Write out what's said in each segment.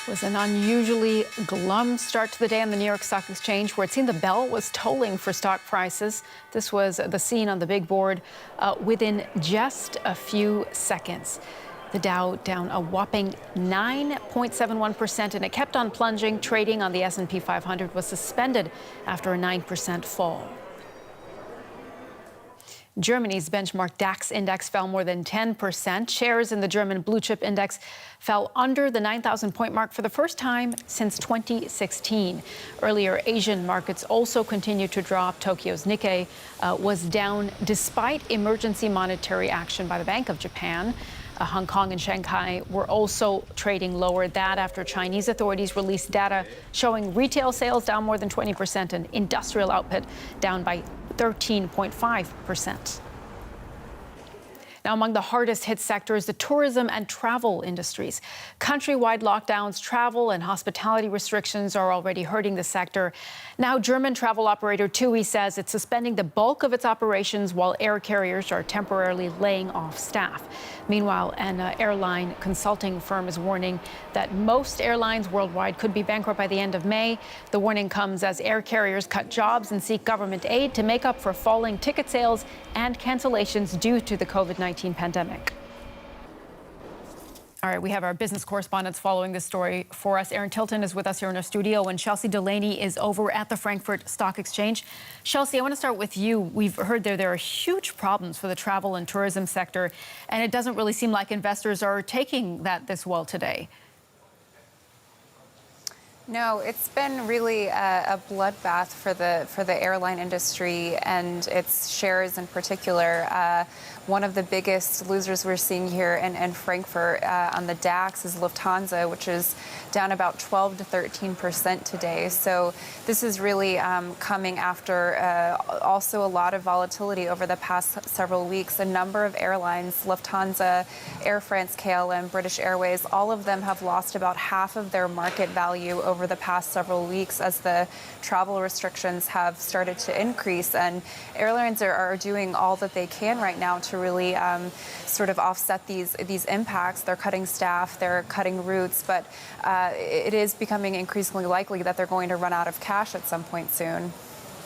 Was an unusually glum start to the day on the New York Stock Exchange, where it seemed the bell was tolling for stock prices. This was the scene on the big board within just a few seconds. The Dow down a whopping 9.71%, and it kept on plunging. Trading on the S&P 500 was suspended after a 9% fall. Germany's benchmark DAX index fell more than 10%. Shares in the German blue chip index fell under the 9,000-point mark for the first time since 2016. Earlier, Asian markets also continued to drop. Tokyo's Nikkei was down despite emergency monetary action by the Bank of Japan. Hong Kong and Shanghai were also trading lower. That after Chinese authorities released data showing retail sales down more than 20% and industrial output down by 13.5%. Now, among the hardest hit sectors, the tourism and travel industries. Countrywide lockdowns, travel and hospitality restrictions are already hurting the sector. Now, German travel operator TUI says it's suspending the bulk of its operations while air carriers are temporarily laying off staff. Meanwhile, an airline consulting firm is warning that most airlines worldwide could be bankrupt by the end of May. The warning comes as air carriers cut jobs and seek government aid to make up for falling ticket sales and cancellations due to the COVID-19 pandemic. All right, we have our business correspondents following this story for us. Aaron Tilton is with us here in our studio, and Chelsea Delaney is over at the Frankfurt Stock Exchange. Chelsea, I want to start with you. We've heard there are huge problems for the travel and tourism sector, and it doesn't really seem like investors are taking that this well today. No, it's been really a bloodbath for the airline industry and its shares in particular. One of the biggest losers we're seeing here in Frankfurt on the DAX is Lufthansa, which is down about 12 to 13% today. So this is really coming after also a lot of volatility over the past several weeks. A number of airlines, Lufthansa, Air France, KLM, British Airways, all of them have lost about half of their market value over the past several weeks as the travel restrictions have started to increase. And airlines are doing all that they can right now to really sort of offset these impacts. They're cutting staff, they're cutting routes, but it is becoming increasingly likely that they're going to run out of cash at some point soon.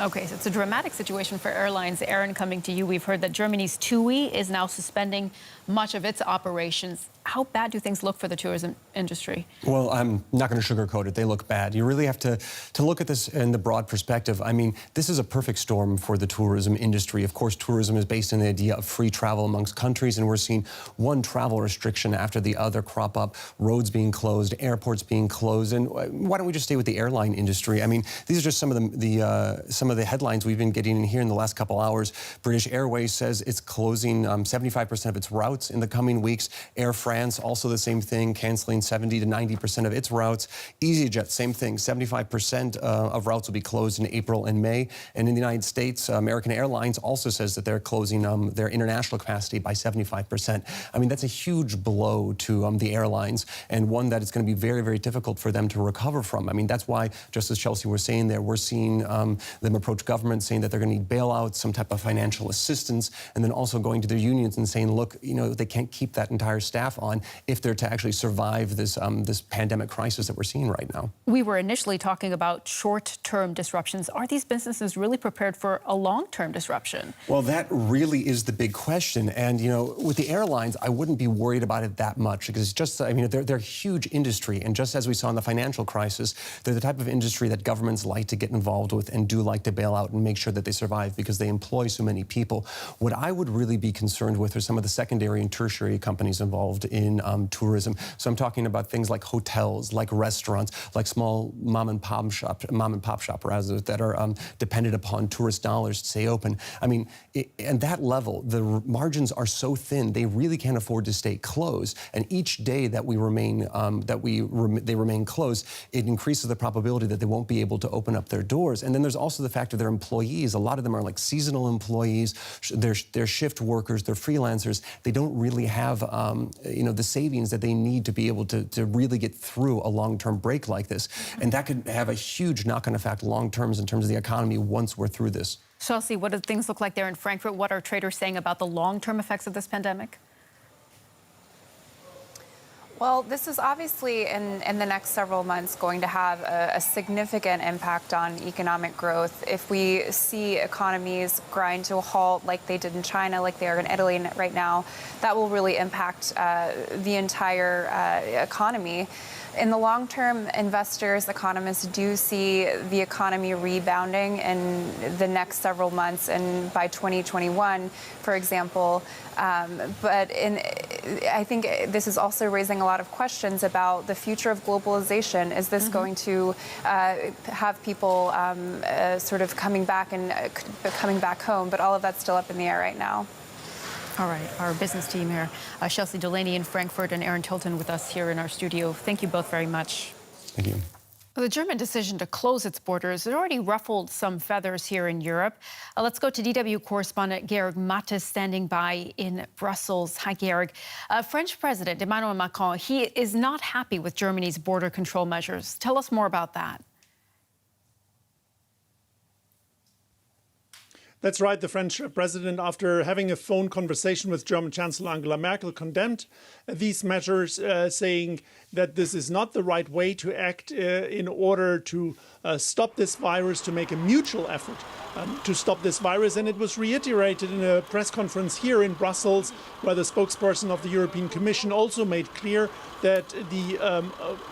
Okay, so it's a dramatic situation for airlines. Aaron, coming to you, we've heard that Germany's TUI is now suspending much of its operations. How bad do things look for the tourism industry? Well, I'm not going to sugarcoat it. They look bad. You really have to look at this in the broad perspective. I mean, this is a perfect storm for the tourism industry. Of course, tourism is based on the idea of free travel amongst countries, and we're seeing one travel restriction after the other crop up, roads being closed, airports being closed. And why don't we just stay with the airline industry? I mean, these are just some of the headlines we've been getting in here in the last couple hours. British Airways says it's closing 75% of its routes in the coming weeks. Air France, also the same thing, canceling 70 to 90% of its routes. EasyJet, same thing, 75% of routes will be closed in April and May. And in the United States, American Airlines also says that they're closing their international capacity by 75%. I mean, that's a huge blow to the airlines, and one that it's going to be very, very difficult for them to recover from. I mean, that's why, just as Chelsea was saying there, we're seeing them approach government saying that they're going to need bailouts, some type of financial assistance, and then also going to their unions and saying, look, you know, they can't keep that entire staff on if they're to actually survive this this pandemic crisis that we're seeing right now. We were initially talking about short-term disruptions. Are these businesses really prepared for a long-term disruption? Well, that really is the big question. And, you know, with the airlines, I wouldn't be worried about it that much because it's just, I mean, they're a huge industry. And just as we saw in the financial crisis, they're the type of industry that governments like to get involved with and do like to bail out and make sure that they survive because they employ so many people. What I would really be concerned with are some of the secondary and tertiary companies involved in tourism. So I'm talking about things like hotels, like restaurants, like small mom and pop shop rather, that are dependent upon tourist dollars to stay open. I mean, at that level, the margins are so thin, they really can't afford to stay closed. And each day that we remain, they remain closed, it increases the probability that they won't be able to open up their doors. And then there's also the fact of their employees. A lot of them are like seasonal employees. They're shift workers. They're freelancers. They don't really have, you know, the savings that they need to be able to really get through a long-term break like this. And that could have a huge knock-on effect long-term in terms of the economy once we're through this. Chelsea, what do things look like there in Frankfurt? What are traders saying about the long-term effects of this pandemic? Well, this is obviously in the next several months going to have a significant impact on economic growth. If we see economies grind to a halt like they did in China, like they are in Italy right now, that will really impact the entire economy. In the long term, investors, economists do see the economy rebounding in the next several months and by 2021, for example. But I think this is also raising a lot of questions about the future of globalization. Is this going to have people sort of coming back home? But all of that's still up in the air right now. All right, our business team here, Chelsea Delaney in Frankfurt and Aaron Tilton with us here in our studio. Thank you both very much. Thank you. The German decision to close its borders has already ruffled some feathers here in Europe. Let's go to DW correspondent Georg Mattes standing by in Brussels. Hi, Georg. French President Emmanuel Macron, he is not happy with Germany's border control measures. Tell us more about that. That's right. The French president, after having a phone conversation with German Chancellor Angela Merkel, condemned these measures, saying that this is not the right way to act in order to stop this virus, to make a mutual effort to stop this virus. And it was reiterated in a press conference here in Brussels, where the spokesperson of the European Commission also made clear that the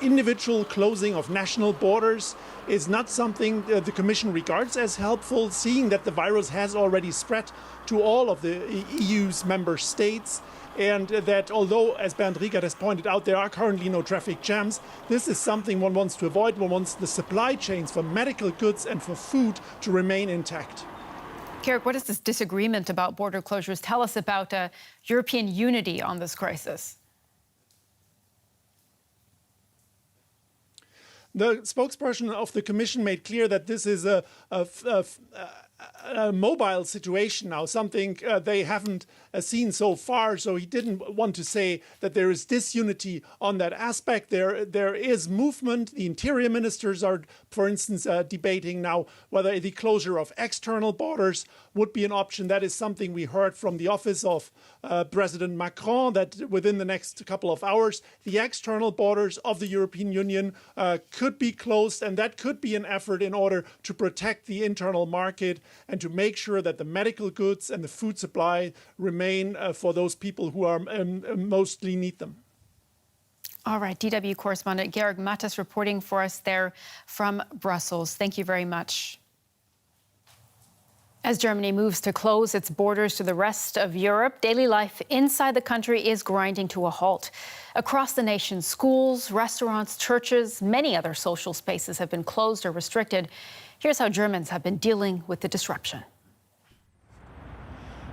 individual closing of national borders is not something the Commission regards as helpful, seeing that the virus has already spread to all of the EU's member states, and that although, as Bernd Riegert has pointed out, there are currently no traffic jams, this is something one wants to avoid. One wants the supply chains for medical goods and for food to remain intact. Georg, what does this disagreement about border closures tell us about European unity on this crisis? The spokesperson of the Commission made clear that this is a mobile situation now, something they haven't seen so far. So he didn't want to say that there is disunity on that aspect. There is movement. The interior ministers are, for instance, debating now whether the closure of external borders would be an option. That is something we heard from the office of President Macron, that within the next couple of hours, the external borders of the European Union could be closed. And that could be an effort in order to protect the internal market and to make sure that the medical goods and the food supply remain for those people who are mostly need them. All right, DW correspondent Georg Mattes reporting for us there from Brussels. Thank you very much. As Germany moves to close its borders to the rest of Europe, daily life inside the country is grinding to a halt. Across the nation, schools, restaurants, churches, many other social spaces have been closed or restricted. Here's how Germans have been dealing with the disruption.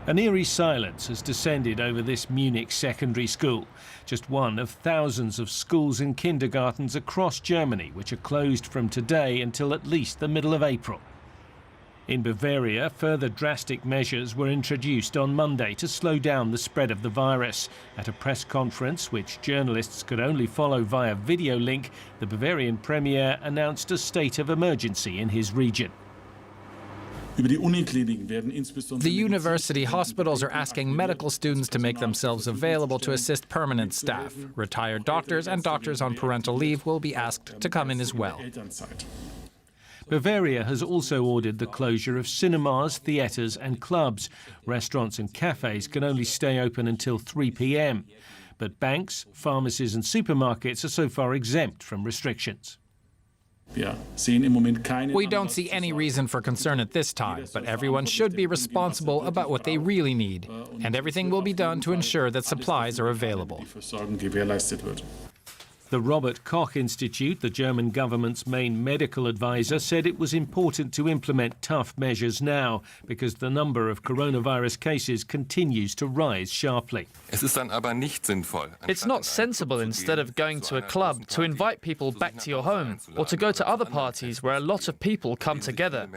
An eerie silence has descended over this Munich secondary school, just one of thousands of schools and kindergartens across Germany which are closed from today until at least the middle of April. In Bavaria, further drastic measures were introduced on Monday to slow down the spread of the virus. At a press conference, which journalists could only follow via video link, the Bavarian premier announced a state of emergency in his region. The university hospitals are asking medical students to make themselves available to assist permanent staff. Retired doctors and doctors on parental leave will be asked to come in as well. Bavaria has also ordered the closure of cinemas, theatres and clubs. Restaurants and cafes can only stay open until 3 p.m. But banks, pharmacies and supermarkets are so far exempt from restrictions. We don't see any reason for concern at this time, but everyone should be responsible about what they really need. And everything will be done to ensure that supplies are available. The Robert Koch Institute, the German government's main medical advisor, said it was important to implement tough measures now because the number of coronavirus cases continues to rise sharply. It's not sensible, instead of going to a club, to invite people back to your home or to go to other parties where a lot of people come together.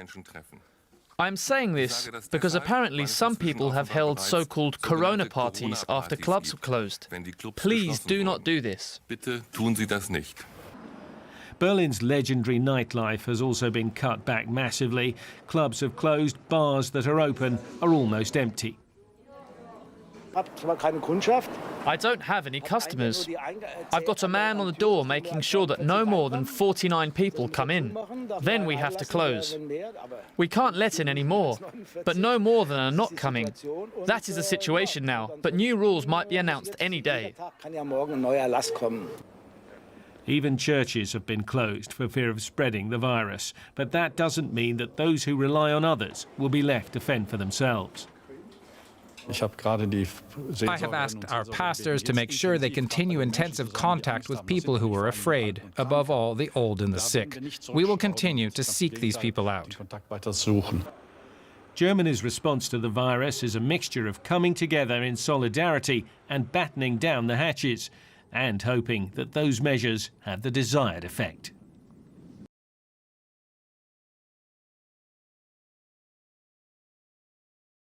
I'm saying this because apparently some people have held so-called corona parties after clubs were closed. Please do not do this. Berlin's legendary nightlife has also been cut back massively. Clubs have closed, bars that are open are almost empty. I don't have any customers. I've got a man on the door making sure that no more than 49 people come in. Then we have to close. We can't let in any more, but no more than are not coming. That is the situation now, but new rules might be announced any day. Even churches have been closed for fear of spreading the virus, but that doesn't mean that those who rely on others will be left to fend for themselves. I have asked our pastors to make sure they continue intensive contact with people who are afraid, above all the old and the sick. We will continue to seek these people out. Germany's response to the virus is a mixture of coming together in solidarity and battening down the hatches, and hoping that those measures have the desired effect.